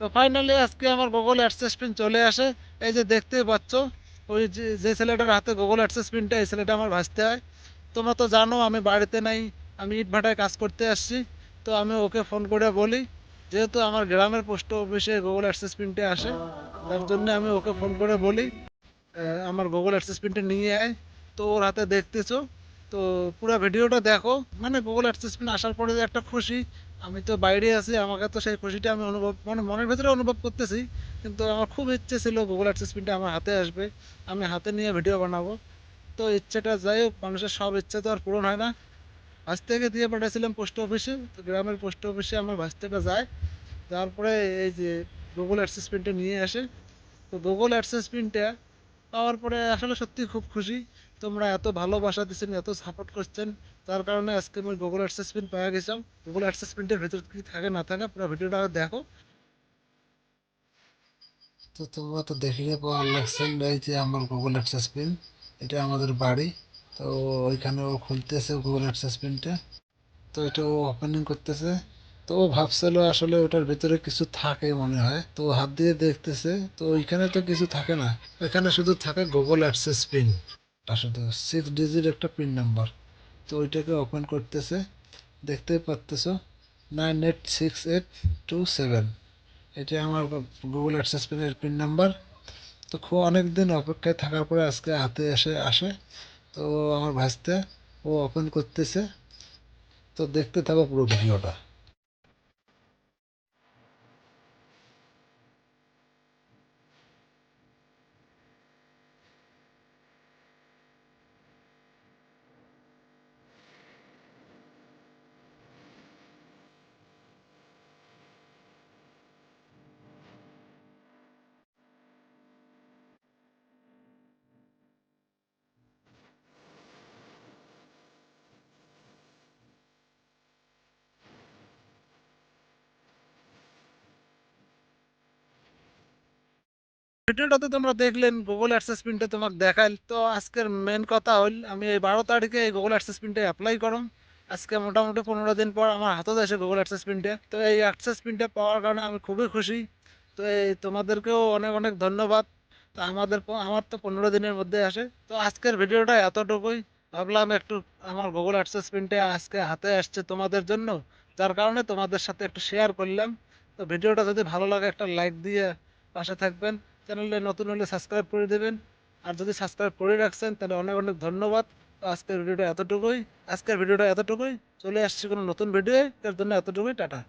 তো ফাইনালি আজকে আমার গুগল অ্যাডসেন্স পিন চলে আসে। এই যে দেখতেই পাচ্ছ, ওই যে যে ছেলেটার হাতে গুগল অ্যাডসেন্স পিনটা, এই ছেলেটা আমার ভাসতে হয়। তোমরা তো জানো আমি বাড়িতে নাই, আমি ইটভাটায় কাজ করতে আসছি। তো আমি ওকে ফোন করে বলি, যেহেতু আমার গ্রামের পোস্ট অফিসে গুগল অ্যাডসেন্স পিনটা আসে, তার জন্য আমি ওকে ফোন করে বলি আমার গুগল অ্যাডসেন্স পিনটা নিয়ে আয়। তো ওর হাতে দেখতেছো, তো পুরো ভিডিওটা দেখো। মানে গুগল অ্যাডসেন্স পিন আসার পরে যে একটা খুশি, আমি তো বাইরে আছি, আমাকে তো সেই খুশিটা আমি অনুভব, মানে মনের ভেতরে অনুভব করতেছি। কিন্তু আমার খুব ইচ্ছে ছিল গুগল অ্যাডসেন্স পিনটা আমার হাতে আসবে, আমি হাতে নিয়ে ভিডিও বানাবো। তো ইচ্ছেটা যাই হোক, মানুষের সব ইচ্ছে তো আর পূরণ হয় না। ভাস্তাকে দিয়ে পাঠিয়েছিলাম পোস্ট অফিসে, তো গ্রামের পোস্ট অফিসে আমার ভাস্তাটা যায়। তারপরে এই যে গুগল অ্যাডসেন্স পিনটা নিয়ে আসে। তো গুগল অ্যাডসেন্স পিনটা পাওয়ার পরে আসলে সত্যি খুব খুশি। তোমরা এত ভালোবাসা দিচ্ছেন, এত সাপোর্ট করছেন, তার কারণে আজকে আমি গুগল অ্যাডসেন্স পিন পেয়ে গেছিলাম। গুগল অ্যাডসেন্স পিনটার ভেতর কি থাকে না থাকে পুরো ভিডিওটা দেখো। তো তোমরা তো দেখে ভালো লাগছেন, এই যে আমার গুগল অ্যাক্সেস পিন, এটা আমাদের বাড়ি। তো ওইখানে ও খুলতেছে গুগল অ্যাক্সেস পিনটা, তো এটা ও ওপেনিং করতেছে। তো ও ভাবছিল আসলে ওটার ভিতরে কিছু থাকে মনে হয়, তো ও হাত দিয়ে দেখতেছে, তো ওইখানে তো কিছু থাকে না, ওইখানে শুধু থাকে গুগল অ্যাক্সেস পিন, তা শুধু 6 ডিজিট একটা পিন নাম্বার। তো ওইটাকে ওপেন করতেছে, দেখতেই পারতেছো 986827, এটা আমার গুগল অ্যাক্সেস পিনের পিন নাম্বার। তো খুব অনেক দিন অপেক্ষায় থাকার পরে আজকে হাতে এসে আসে। তো আমার ভাইস্তে ও ওপেন করতেছে, তো দেখতে থাকো পুরো ভিডিওটা। ভিডিওটাতে তোমরা দেখলেন গুগল অ্যাডসেন্স পিনটা তোমাকে দেখাইল। তো আজকের মেন কথা হল, আমি এই 12 তারিখে এই গুগল অ্যাডসেন্স পিনটা অ্যাপ্লাই করুন। আজকে মোটামুটি 15 দিন পর আমার হাতে এসে গুগল অ্যাডসেন্স পিনটা। তো এই অ্যাডসেন্স পিনটা পাওয়ার কারণে আমি খুবই খুশি। তো এই তোমাদেরকেও অনেক অনেক ধন্যবাদ। তো আমার তো 15 দিনের মধ্যে আসে। তো আজকের ভিডিওটা এতটুকুই। ভাবলাম একটু আমার গুগল অ্যাডসেন্স পিনটা আজকে হাতে আসছে তোমাদের জন্য, যার কারণে তোমাদের সাথে একটু শেয়ার করলাম। তো ভিডিওটা যদি ভালো লাগে একটা লাইক দিয়ে পাশে থাকবেন। চ্যানেলে নতুন হলে সাবস্ক্রাইব করে দেবেন। আর যদি সাবস্ক্রাইব করে রাখছেন তাহলে অনেক অনেক ধন্যবাদ। তো আজকের ভিডিওটা এতটুকুই। চলে আসছি কোনো নতুন ভিডিও, তার জন্য এতটুকুই, টাটা।